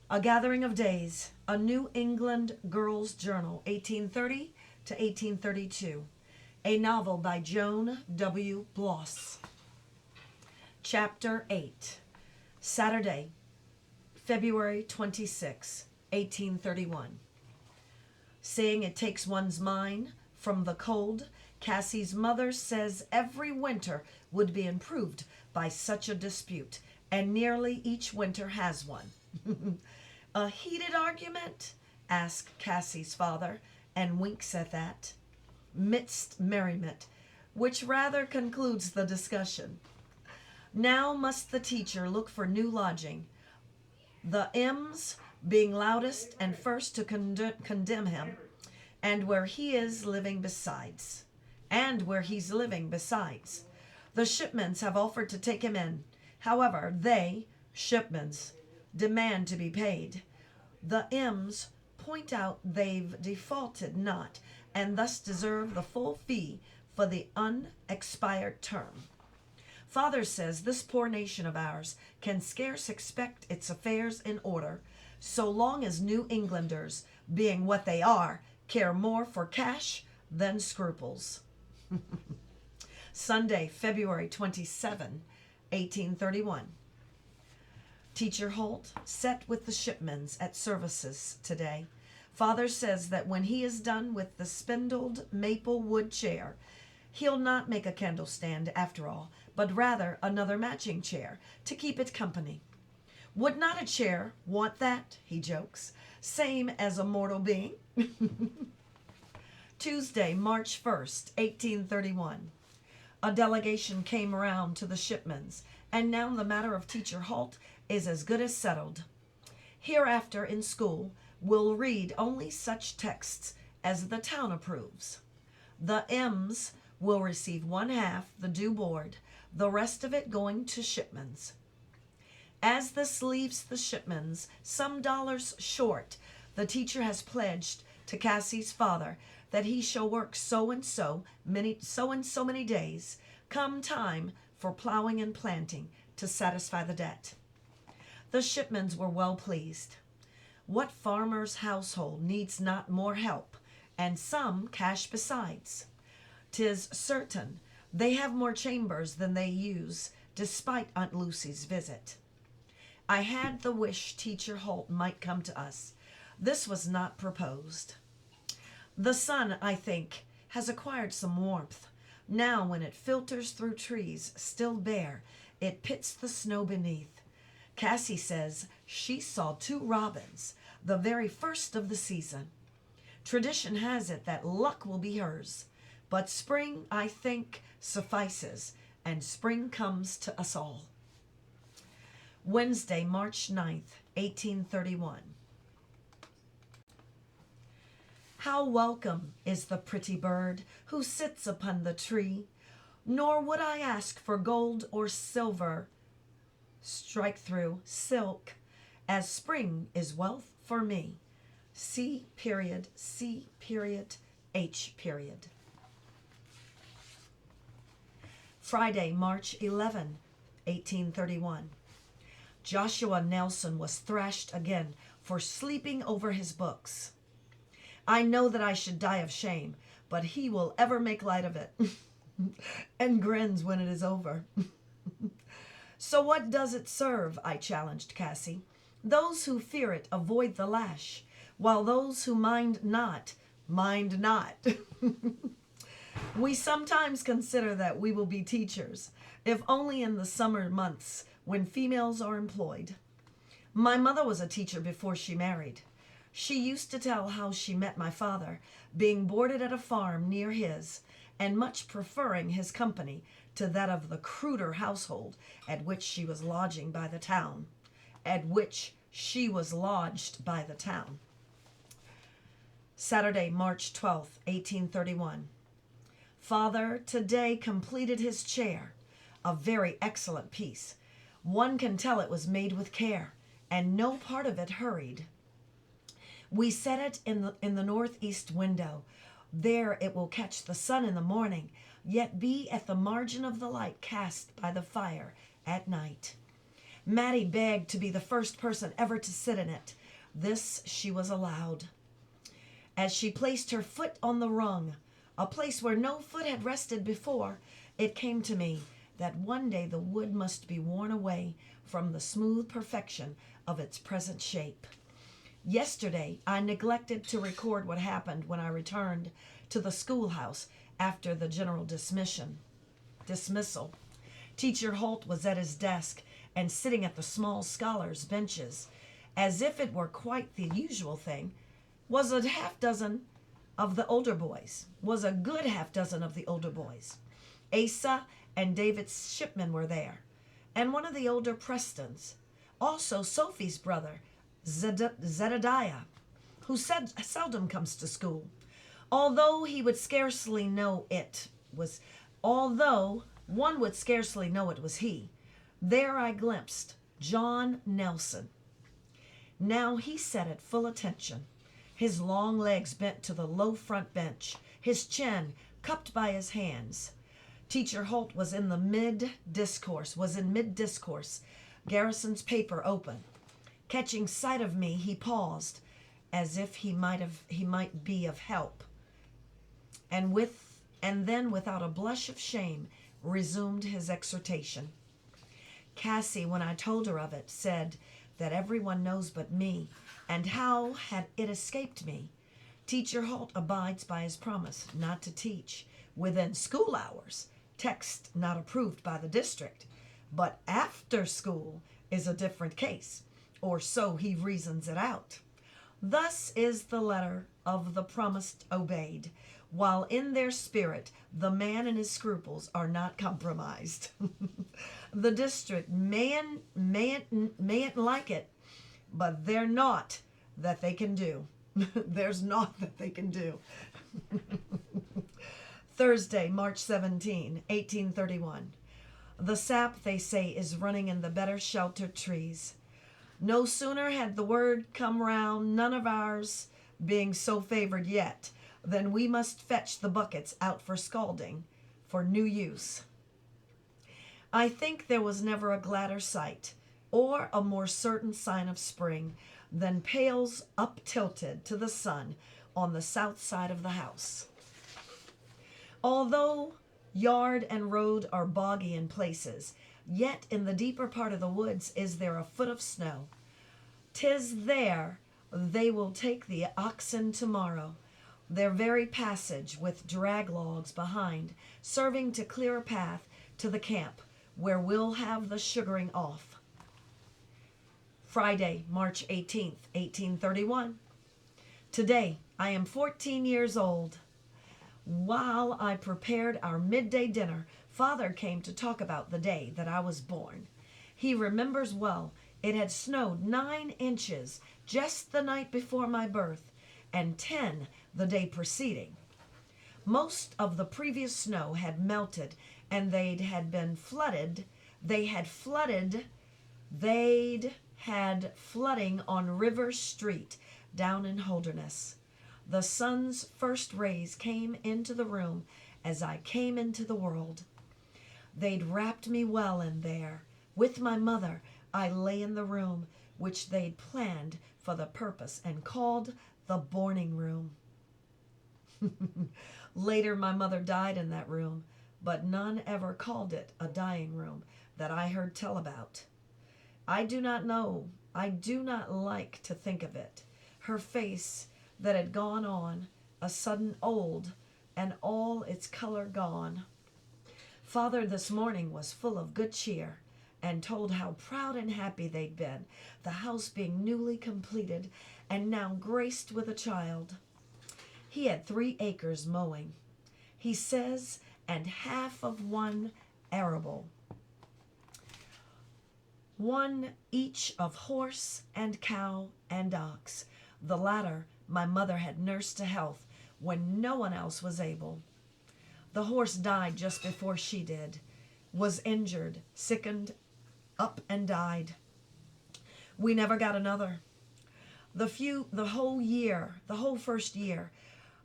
A Gathering of Days, A New England Girl's Journal, 1830 to 1832. A novel by Joan W. Blos. Chapter 8. Saturday, February 26, 1831. Saying it takes one's mind from the cold, Cassie's mother says every winter would be improved by such a dispute, and nearly each winter has one. A heated argument? Asks Cassie's father, and winks at that. Midst merriment, which rather concludes the discussion. Now must the teacher look for new lodging, the M's being loudest and first to condemn him, and where he is living besides. And where he's living besides. The Shipmans have offered to take him in. However, they, Shipmans, demand to be paid. The M's point out they've defaulted not, and thus deserve the full fee for the unexpired term. Father says this poor nation of ours can scarce expect its affairs in order, so long as New Englanders, being what they are, care more for cash than scruples. Sunday, February 27, 1831. Teacher Holt sat with the Shipmans at services today. Father says that when he is done with the spindled maple wood chair, he'll not make a candle stand after all, but rather another matching chair to keep it company. Would not a chair want that, he jokes, same as a mortal being? Tuesday, March 1st, 1831. A delegation came around to the Shipmans, and now the matter of Teacher Holt is as good as settled. Hereafter in school, we'll read only such texts as the town approves. The M's will receive one half the due board, the rest of it going to Shipmans. As this leaves the Shipmans some dollars short, the teacher has pledged to Cassie's father that he shall work so and so many days, come time for plowing and planting, to satisfy the debt. The Shipmans were well pleased. What farmer's household needs not more help, and some cash besides? 'Tis certain they have more chambers than they use, despite Aunt Lucy's visit. I had the wish Teacher Holt might come to us. This was not proposed. The sun, I think, has acquired some warmth. Now when it filters through trees still bare, it pits the snow beneath. Cassie says she saw 2 robins, the very first of the season. Tradition has it that luck will be hers, but spring, I think, suffices, and spring comes to us all. Wednesday, March 9th, 1831. How welcome is the pretty bird who sits upon the tree, nor would I ask for gold or silver, strike through silk, as spring is wealth for me. C. H. Friday, March 11, 1831. Joshua Nelson was thrashed again for sleeping over his books. I know that I should die of shame, but he will ever make light of it and grins when it is over. So what does it serve? I challenged Cassie. Those who fear it avoid the lash, while those who mind not, mind not. We sometimes consider that we will be teachers, if only in the summer months when females are employed. My mother was a teacher before she married. She used to tell how she met my father, being boarded at a farm near his, and much preferring his company to that of the cruder household at which she was lodged by the town. Saturday, March 12th, 1831. Father today completed his chair, a very excellent piece. One can tell it was made with care, and no part of it hurried. We set it in the northeast window. There it will catch the sun in the morning, yet be at the margin of the light cast by the fire at night. Maddie begged to be the first person ever to sit in it. This she was allowed. As she placed her foot on the rung, a place where no foot had rested before, it came to me that one day the wood must be worn away from the smooth perfection of its present shape. Yesterday, I neglected to record what happened when I returned to the schoolhouse after the general dismissal. Teacher Holt was at his desk and sitting at the small scholars' benches, as if it were quite the usual thing, was a good half dozen of the older boys. Asa and David Shipman were there, and one of the older Prestons, also Sophie's brother, Zedediah, who seldom comes to school, although one would scarcely know it was he. There I glimpsed John Nelson. Now he sat at full attention, his long legs bent to the low front bench, his chin cupped by his hands. Teacher Holt was in mid-discourse, Garrison's paper open. Catching sight of me, he paused, as if he might be of help, and then without a blush of shame resumed his exhortation. Cassie, when I told her of it, said that everyone knows but me, and how had it escaped me? Teacher Holt abides by his promise not to teach within school hours, text not approved by the district, but after school is a different case, or so he reasons it out. Thus is the letter of the promised obeyed, while in their spirit the man and his scruples are not compromised. The district mayn't like it, but they're naught that they can do. There's naught that they can do. Thursday, March 17, 1831. The sap, they say, is running in the better sheltered trees. No sooner had the word come round, none of ours being so favored yet, than we must fetch the buckets out for scalding, for new use. I think there was never a gladder sight, or a more certain sign of spring, than pails up-tilted to the sun on the south side of the house. Although yard and road are boggy in places, yet in the deeper part of the woods is there a foot of snow. 'Tis there they will take the oxen tomorrow, their very passage with drag logs behind, serving to clear a path to the camp, where we'll have the sugaring off. Friday, March 18th, 1831. Today I am 14 years old. While I prepared our midday dinner, Father came to talk about the day that I was born. He remembers well it had snowed 9 inches just the night before my birth, and 10 the day preceding. Most of the previous snow had melted, and they'd had flooding on River Street down in Holderness. The sun's first rays came into the room as I came into the world. They'd wrapped me well in there. With my mother, I lay in the room which they'd planned for the purpose and called the borning room. Later, my mother died in that room, but none ever called it a dying room that I heard tell about. I do not like to think of it. Her face that had gone on, a sudden old, and all its color gone. Father this morning was full of good cheer, and told how proud and happy they'd been, the house being newly completed, and now graced with a child. He had 3 acres mowing, he says, and half of one arable, one each of horse and cow and ox. The latter my mother had nursed to health when no one else was able. The horse died just before she did, was injured, sickened up and died. We never got another. The whole first year,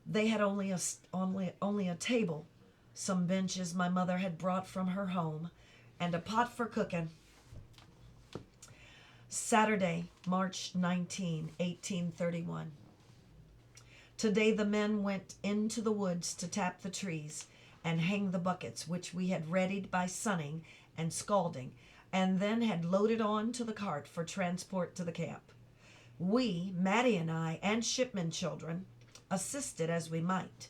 they had only a table, some benches my mother had brought from her home, and a pot for cooking. Saturday, March 19, 1831. Today the men went into the woods to tap the trees and hang the buckets which we had readied by sunning and scalding, and then had loaded on to the cart for transport to the camp. We, Maddie and I, and shipmen children, assisted as we might.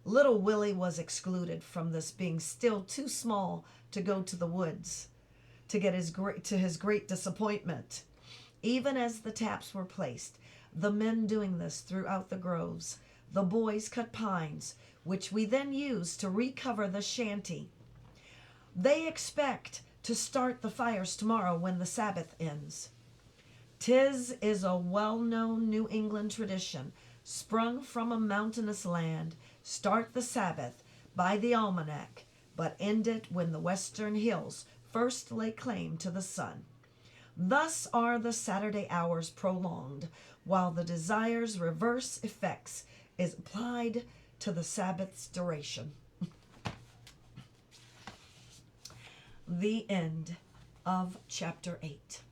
Little Willie was excluded from this, being still too small to go to the woods, to his great disappointment. Even as the taps were placed, the men doing this throughout the groves, the boys cut pines, which we then used to recover the shanty. They expect to start the fires tomorrow when the Sabbath ends. 'Tis is a well-known New England tradition, sprung from a mountainous land, start the Sabbath by the almanac, but end it when the western hills first lay claim to the sun. Thus are the Saturday hours prolonged, while the desire's reverse effects is applied to the Sabbath's duration. The end of chapter 8.